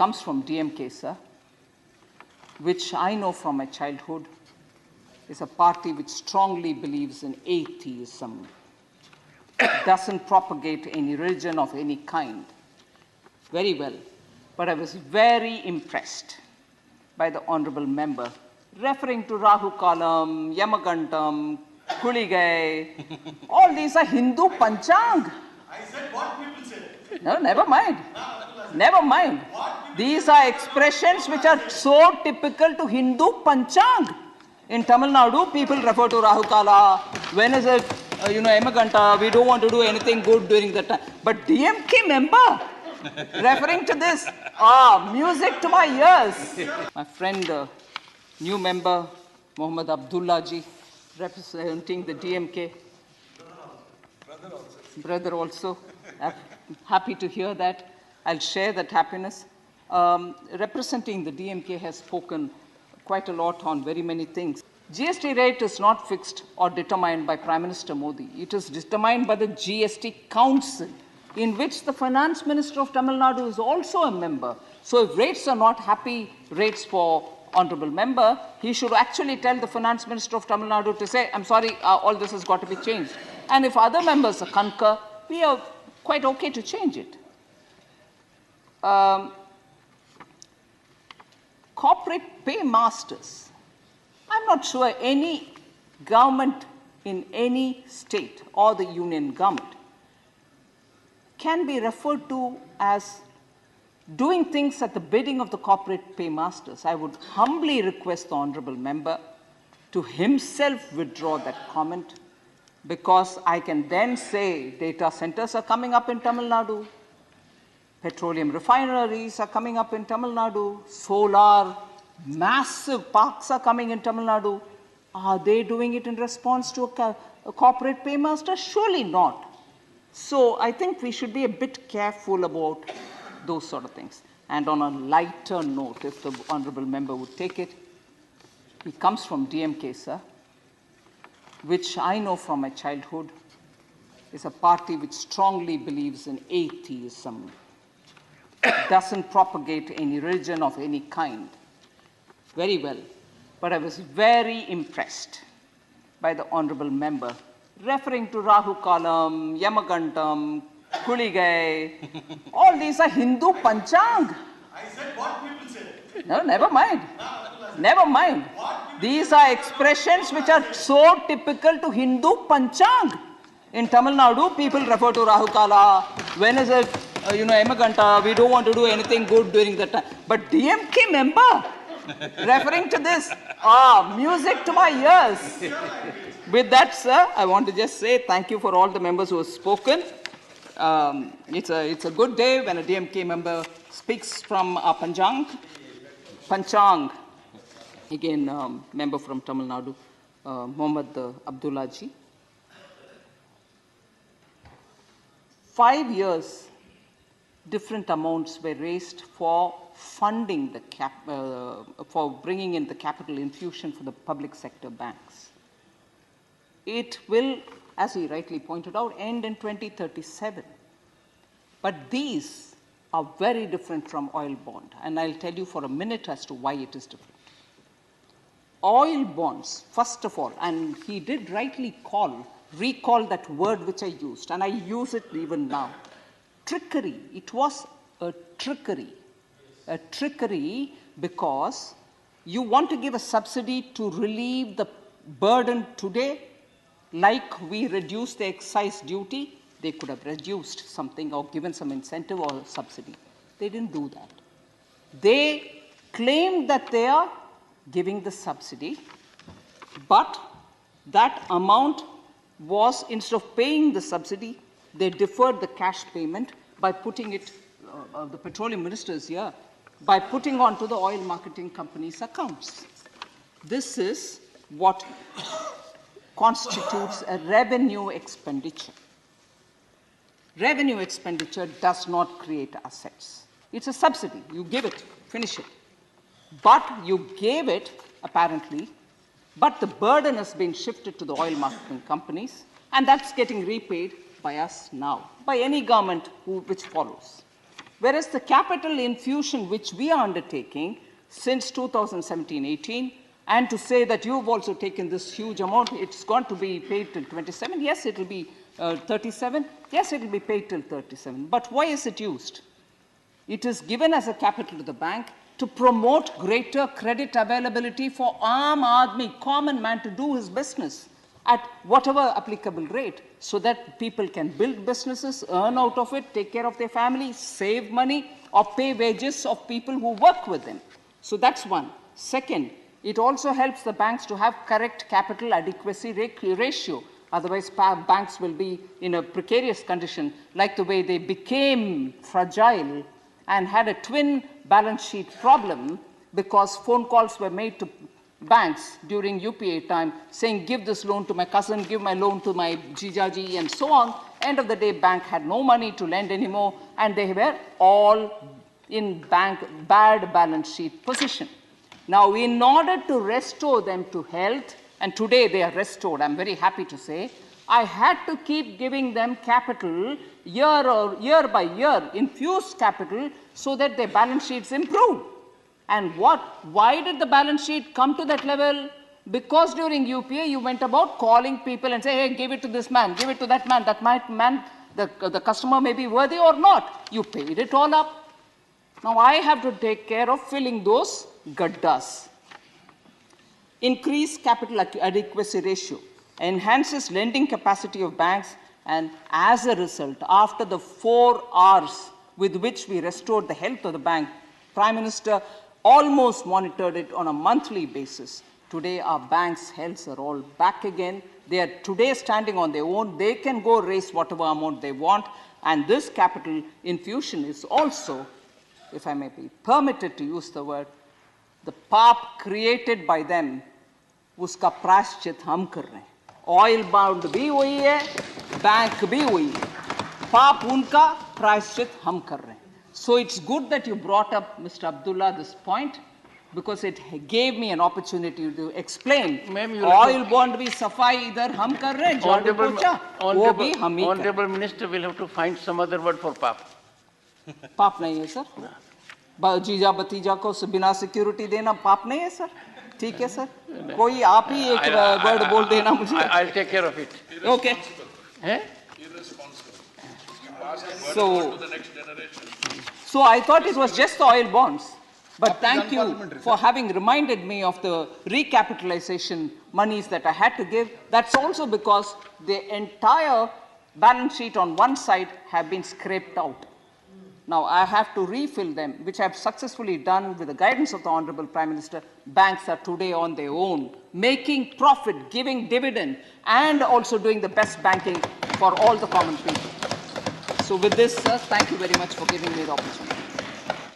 comes from DMK, sir, which I know from my childhood is a party which strongly believes in atheism, doesn't propagate any religion of any kind. Very well. But I was very impressed by the honorable member referring to Rahu Kalam, Yamagantam, Kuligai. All these are Hindu Panchang. I said what people say. No, never mind. Never mind. These are expressions which are so typical to Hindu Panchang. In Tamil Nadu, people refer to Rahu Kala. When is it, Emaganta? We don't want to do anything good during that time. But DMK member referring to this, music to my ears. My friend, new member, Mohammad Abdullah ji, representing the DMK. Brother also. Happy to hear that. I'll share that happiness. Representing the DMK has spoken quite a lot on very many things. GST rate is not fixed or determined by Prime Minister Modi. It is determined by the GST Council, in which the Finance Minister of Tamil Nadu is also a member. So if rates are not happy rates for honorable member, he should actually tell the Finance Minister of Tamil Nadu to say, I'm sorry, all this has got to be changed. And if other members concur, we are quite okay to change it. Corporate paymasters. I'm not sure any government in any state or the union government can be referred to as doing things at the bidding of the corporate paymasters. I would humbly request the honorable member to himself withdraw that comment, because I can then say data centers are coming up in Tamil Nadu, petroleum refineries are coming up in Tamil Nadu, solar, massive parks are coming in Tamil Nadu. Are they doing it in response to a corporate paymaster? Surely not. So I think we should be a bit careful about those sort of things. And on a lighter note, if the honorable member would take it, he comes from DMK, sir, which I know from my childhood is a party which strongly believes in atheism, doesn't propagate any religion of any kind. Very well. But I was very impressed by the honorable member referring to Rahu Kalam, Yamagantam, Kuligai. All these are Hindu Panchang. I said what people say. No, never mind. Never mind. These are expressions which are so typical to Hindu Panchang. In Tamil Nadu, people refer to Rahu Kala. When is it, Emaganta? We don't want to do anything good during that time. But DMK member referring to this, music to my ears. With that, sir, I want to just say thank you for all the members who have spoken. It's a good day when a DMK member speaks from Panchang. Again, member from Tamil Nadu, Mohammad Abdullah ji. 5 years, different amounts were raised for funding the for bringing in the capital infusion for the public sector banks. It will, as he rightly pointed out, end in 2037. But these are very different from oil bond, and I'll tell you for a minute as to why it is different. Oil bonds, first of all, and he did rightly recall that word which I used, and I use it even now. Trickery. It was a trickery. A trickery because you want to give a subsidy to relieve the burden today, like we reduced the excise duty. They could have reduced something or given some incentive or subsidy. They didn't do that. They claimed that they are giving the subsidy, but that amount was, instead of paying the subsidy, they deferred the cash payment by putting it, the petroleum ministers here, by putting onto the oil marketing companies' accounts. This is what constitutes a revenue expenditure. Revenue expenditure does not create assets. It's a subsidy. You give it, finish it. But you gave it, apparently, but the burden has been shifted to the oil marketing companies, and that's getting repaid by us now, by any government which follows. Whereas the capital infusion which we are undertaking since 2017-18, and to say that you've also taken this huge amount, it's going to be paid till 27. Yes, it will be 37. Yes, it will be paid till 37. But why is it used? It is given as a capital to the bank to promote greater credit availability for Aam Aadmi, common man, to do his business at whatever applicable rate, so that people can build businesses, earn out of it, take care of their family, save money, or pay wages of people who work with them. So that's one. Second, it also helps the banks to have correct capital adequacy ratio. Otherwise, banks will be in a precarious condition, like the way they became fragile and had a twin balance sheet problem because phone calls were made to banks during UPA time saying, give this loan to my cousin, give my loan to my jijaji, and so on. End of the day, bank had no money to lend anymore, and they were all in bad balance sheet position. Now, in order to restore them to health, and today they are restored, I'm very happy to say, I had to keep giving them capital year by year, infused capital, so that their balance sheets improve. And why did the balance sheet come to that level? Because during UPA, you went about calling people and say, hey, give it to this man, give it to that man, the customer may be worthy or not. You paid it all up. Now I have to take care of filling those gaddas. Increase capital adequacy ratio, enhances lending capacity of banks, and as a result, after the 4 Rs with which we restored the health of the bank, Prime Minister almost monitored it on a monthly basis. Today, our banks' healths are all back again. They are today standing on their own. They can go raise whatever amount they want. And this capital infusion is also, if I may be permitted to use the word, the pap created by them, uska प्रायश्चित हम कर रहे हैं. Oil bound भी वही है, bank भी वही है. पाप उनका, प्रायश्चित हम कर रहे हैं. So it's good that you brought up, Mr. Abdullah, this point, because it gave me an opportunity to explain. Oil bond भी सफाई इधर हम कर रहे हैं, झाड़ू पोछा वो भी हम ही कर रहे हैं. Honorable Minister will have to find some other word for pap. पाप नहीं है सर. जीजा भतीजा को बिना सिक्योरिटी देना पाप नहीं है सर. ठीक है सर. कोई आप ही एक वर्ड बोल देना मुझे. I'll take care of it. Okay. So I thought it was just the oil bonds. But thank you for having reminded me of the recapitalization monies that I had to give. That's also because the entire balance sheet on one side have been scraped out. Now I have to refill them, which I have successfully done with the guidance of the Honorable Prime Minister. Banks are today on their own, making profit, giving dividend, and also doing the best banking for all the common people. So with this, sir, thank you very much for giving me the opportunity.